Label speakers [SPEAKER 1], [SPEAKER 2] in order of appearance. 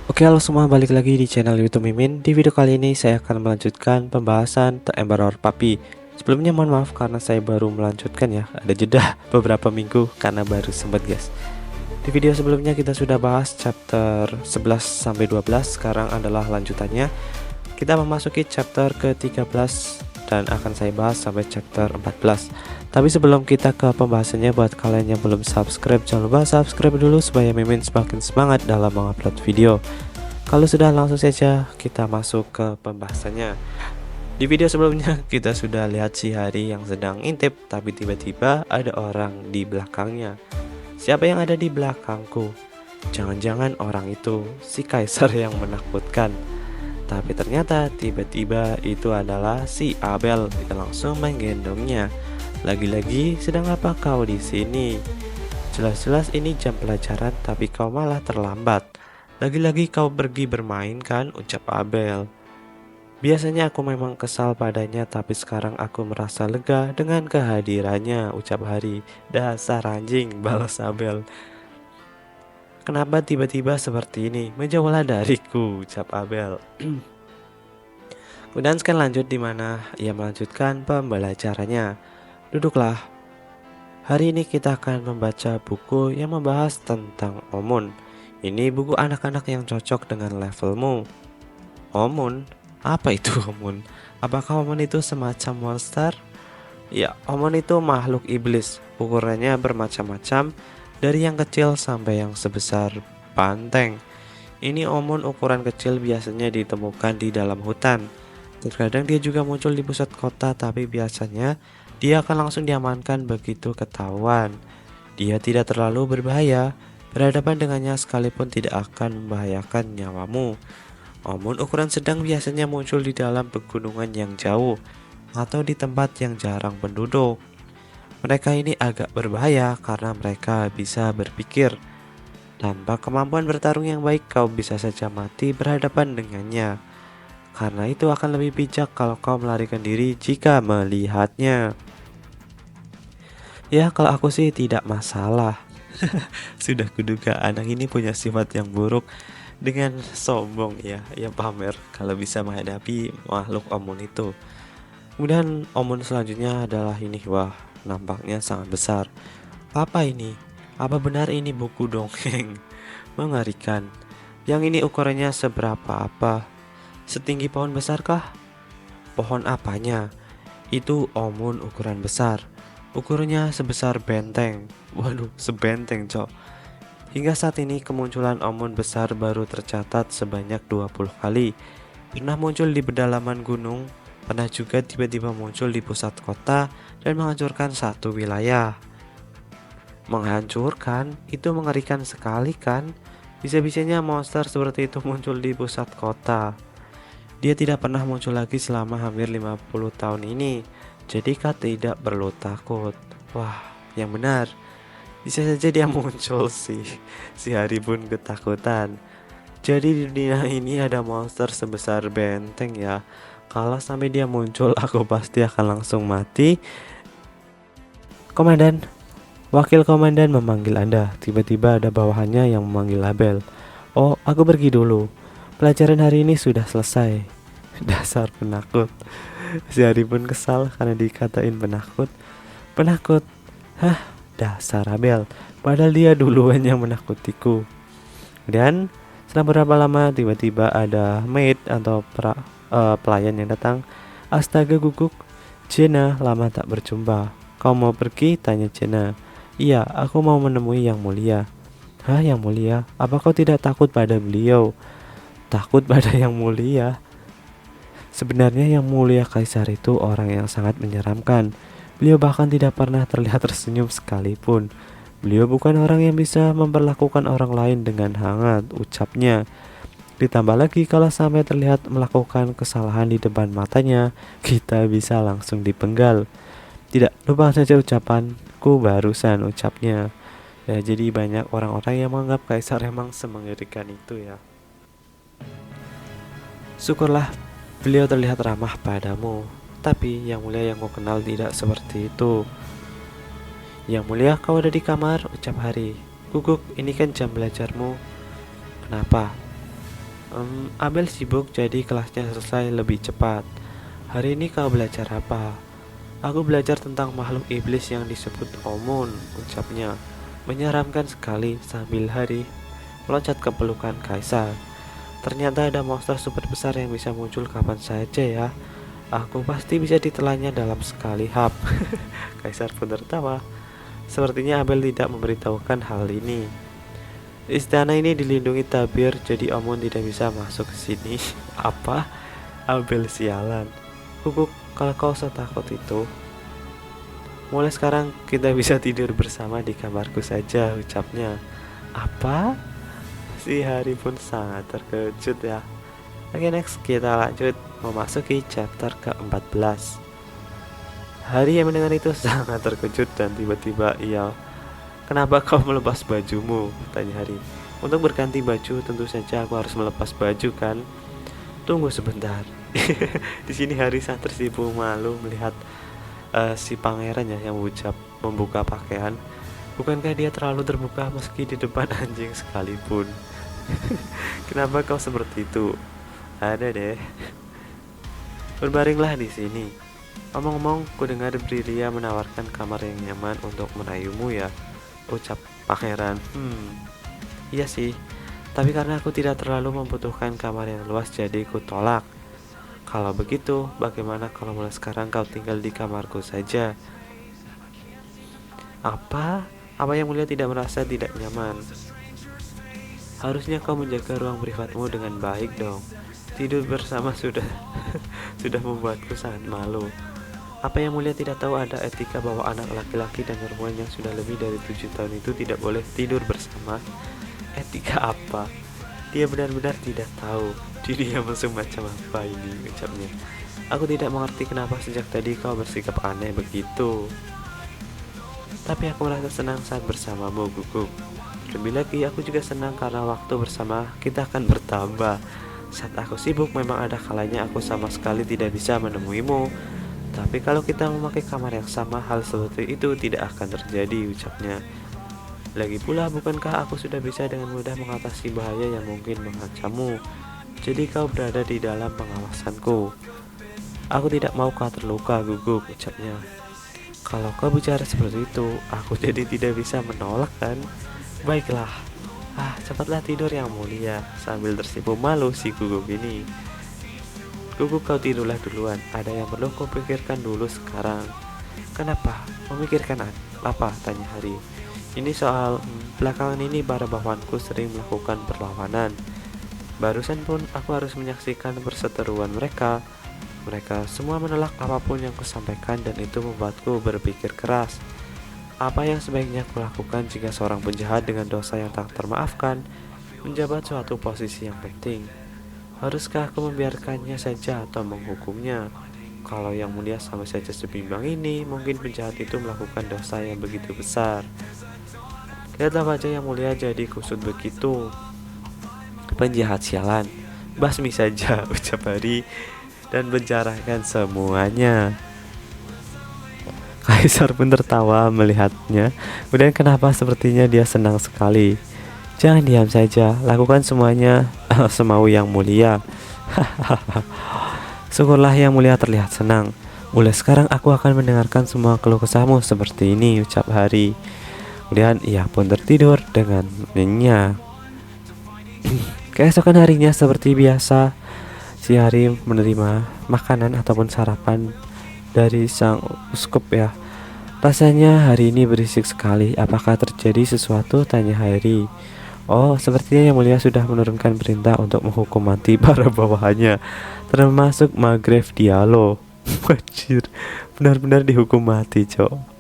[SPEAKER 1] Oke, halo semua, balik lagi di channel YouTube Mimin. Di video kali ini saya akan melanjutkan pembahasan The Emperor Puppy. Sebelumnya mohon maaf karena saya baru melanjutkan ya, ada jeda beberapa minggu karena baru sempat guys. Di video sebelumnya kita sudah bahas chapter 11 sampai 12, sekarang adalah lanjutannya. Kita memasuki chapter ke-13 dan akan saya bahas sampai chapter 14. Tapi sebelum kita ke pembahasannya, buat kalian yang belum subscribe, jangan lupa subscribe dulu supaya Mimin semakin semangat dalam mengupload video. Kalau sudah, langsung saja kita masuk ke pembahasannya. Di video sebelumnya kita sudah lihat si Hari yang sedang intip, tapi tiba-tiba ada orang di belakangnya. Siapa yang ada di belakangku? Jangan-jangan orang itu si Kaisar yang menakutkan. Tapi ternyata tiba-tiba itu adalah si Abel yang langsung menggendongnya. Lagi-lagi, sedang apa kau di sini? Jelas-jelas ini jam pelajaran, tapi kau malah terlambat. Lagi-lagi kau pergi bermain kan, ucap Abel. Biasanya aku memang kesal padanya, tapi sekarang aku merasa lega dengan kehadirannya, ucap Hari. Dasar anjing, balas Abel. Kenapa tiba-tiba seperti ini? Menjauhlah dariku, ucap Abel. Kemudian sekarang lanjut di mana ia melanjutkan pembelajarannya. Duduklah. Hari ini kita akan membaca buku yang membahas tentang Omun. Ini buku anak-anak yang cocok dengan levelmu. Omun? Apa itu Omun? Apakah Omun itu semacam monster? Ya, Omun itu makhluk iblis. Ukurannya bermacam-macam, dari yang kecil sampai yang sebesar banteng. Ini Omun ukuran kecil biasanya ditemukan di dalam hutan. Terkadang dia juga muncul di pusat kota, tapi biasanya dia akan langsung diamankan begitu ketahuan. Dia tidak terlalu berbahaya, berhadapan dengannya sekalipun tidak akan membahayakan nyawamu. Omun ukuran sedang biasanya muncul di dalam pegunungan yang jauh atau di tempat yang jarang penduduk. Mereka ini agak berbahaya karena mereka bisa berpikir. Tanpa kemampuan bertarung yang baik, kau bisa saja mati berhadapan dengannya. Karena itu akan lebih bijak kalau kau melarikan diri jika melihatnya. Ya, kalau aku sih tidak masalah. Sudah kuduga anak ini punya sifat yang buruk dengan sombong ya, ia pamer kalau bisa menghadapi makhluk Omun itu. Kemudian Omun selanjutnya adalah ini, wah, nampaknya sangat besar. Apa ini? Apa benar ini buku dongeng? Mengerikan. Yang ini ukurannya seberapa apa? Setinggi pohon besarkah? Pohon apanya? Itu Omun ukuran besar. Ukurannya sebesar benteng. Waduh, sebenteng cok. Hingga saat ini kemunculan Omun besar baru tercatat sebanyak 20 kali. Pernah muncul di pedalaman gunung, pernah juga tiba-tiba muncul di pusat kota dan menghancurkan satu wilayah. Menghancurkan? Itu mengerikan sekali kan? Bisa-bisanya monster seperti itu muncul di pusat kota. Dia tidak pernah muncul lagi selama hampir 50 tahun ini. Jadi kau tidak perlu takut. Wah, yang benar. Bisa saja dia muncul sih. Si Hari pun ketakutan. Jadi di dunia ini ada monster sebesar benteng ya. Kalau sampai dia muncul, aku pasti akan langsung mati. Komandan, wakil komandan memanggil Anda. Tiba-tiba ada bawahannya yang memanggil Abel. Oh, aku pergi dulu. Pelajaran hari ini sudah selesai. Dasar penakut. Si Hari pun kesal karena dikatain penakut. Penakut? Hah, dasar Abel. Padahal dia duluan yang menakutiku. Dan setelah berapa lama tiba-tiba ada maid atau pelayan yang datang. Astaga, guguk. Jenna, lama tak berjumpa. Kau mau pergi? Tanya Jenna. Iya, aku mau menemui Yang Mulia. Hah, Yang Mulia? Apa kau tidak takut pada beliau? Takut pada Yang Mulia? Sebenarnya Yang Mulia Kaisar itu orang yang sangat menyeramkan. Beliau bahkan tidak pernah terlihat tersenyum sekalipun. Beliau bukan orang yang bisa memperlakukan orang lain dengan hangat, ucapnya. Ditambah lagi kalau sampai terlihat melakukan kesalahan di depan matanya, kita bisa langsung dipenggal. Tidak, lupa saja ucapanku barusan, ucapnya. Ya, jadi banyak orang-orang yang menganggap Kaisar emang semengerikan itu ya. Syukurlah beliau terlihat ramah padamu. Tapi Yang Mulia yang kau kenal tidak seperti itu. Yang Mulia, kau ada di kamar, ucap Hari. Guguk, ini kan jam belajarmu. Kenapa? Abel sibuk jadi kelasnya selesai lebih cepat. Hari ini kau belajar apa? Aku belajar tentang makhluk iblis yang disebut Omun, ucapnya. Menyeramkan sekali sambil Hari meloncat ke pelukan Kaisar. Ternyata ada monster super besar yang bisa muncul kapan saja ya. Aku pasti bisa ditelannya dalam sekali hap. Kaisar pun tertawa. Sepertinya Abel tidak memberitahukan hal ini. Istana ini dilindungi tabir, jadi Omun tidak bisa masuk ke sini. Apa? Abel sialan. Kukuk, kalau kau setakut itu, mulai sekarang kita bisa tidur bersama di kamarku saja, ucapnya. Apa? Si Hari pun sangat terkejut ya. Oke, next kita lanjut memasuki chapter ke-14. Hari yang mendengar itu sangat terkejut dan tiba-tiba ia, kenapa kau melepas bajumu? Tanya Hari. Untuk berganti baju tentu saja aku harus melepas baju kan? Tunggu sebentar. Di sini Hari sangat tersipu malu melihat si pangeran ya yang membuka pakaian. Bukankah dia terlalu terbuka meski di depan anjing sekalipun? Kenapa kau seperti itu? Ada deh. Berbaringlah di sini. Omong-omong, ku dengar Brilia menawarkan kamar yang nyaman untuk merayumu ya, ucap pangeran. Iya sih, tapi karena aku tidak terlalu membutuhkan kamar yang luas jadi ku tolak. Kalau begitu, bagaimana kalau mulai sekarang kau tinggal di kamarku saja? Apa? Apa yang mulia tidak merasa tidak nyaman? Harusnya kau menjaga ruang privatmu dengan baik dong. Tidur bersama sudah sudah membuatku sangat malu. Apa yang mulia tidak tahu ada etika bahwa anak laki-laki dan perempuan yang sudah lebih dari 7 tahun itu tidak boleh tidur bersama? Etika apa? Dia benar-benar tidak tahu dirinya musuh macam apa ini, ucapnya. Aku tidak mengerti kenapa sejak tadi kau bersikap aneh begitu. Tapi aku merasa senang saat bersamamu, Guguk. Lebih lagi aku juga senang karena waktu bersama kita akan bertambah. Saat aku sibuk memang ada kalanya aku sama sekali tidak bisa menemuimu. Tapi kalau kita memakai kamar yang sama, hal seperti itu tidak akan terjadi, ucapnya. Lagi pula bukankah aku sudah bisa dengan mudah mengatasi bahaya yang mungkin mengancammu? Jadi kau berada di dalam pengawasanku. Aku tidak mau kau terluka, Guguk, ucapnya. Kalau kau bicara seperti itu, aku jadi tidak bisa menolak kan? Baiklah. Cepatlah tidur yang mulia. Sambil tersipu malu si Guguk ini. Guguk, kau tidurlah duluan. Ada yang perlu kau pikirkan dulu sekarang. Kenapa? Memikirkan apa? Tanya Hari. Ini soal belakangan ini para bawahanku sering melakukan perlawanan. Barusan pun aku harus menyaksikan perseteruan mereka. Mereka semua menolak apapun yang kusampaikan dan itu membuatku berpikir keras. Apa yang sebaiknya kulakukan jika seorang penjahat dengan dosa yang tak termaafkan menjabat suatu posisi yang penting? Haruskah aku membiarkannya saja atau menghukumnya? Kalau yang mulia sama saja sebimbang ini, mungkin penjahat itu melakukan dosa yang begitu besar. Lihatlah wajah yang mulia jadi kusut begitu. Penjahat sialan, basmi saja, ucap Hari dan menjarahkan semuanya. Kaisar pun tertawa melihatnya. Kemudian kenapa sepertinya dia senang sekali. Jangan diam saja, lakukan semuanya semau yang mulia. Syukurlah yang mulia terlihat senang. Mulai sekarang aku akan mendengarkan semua keluh kesahmu seperti ini, ucap Hari. Kemudian ia pun tertidur dengan nyenyak. Keesokan harinya seperti biasa, si Hari menerima makanan ataupun sarapan dari sang uskup ya. Rasanya hari ini berisik sekali. Apakah terjadi sesuatu? Tanya Hari. Oh, sepertinya yang mulia sudah menurunkan perintah untuk menghukum mati para bawahannya, termasuk Maghreb Diallo. Wajir, benar-benar dihukum mati, cok.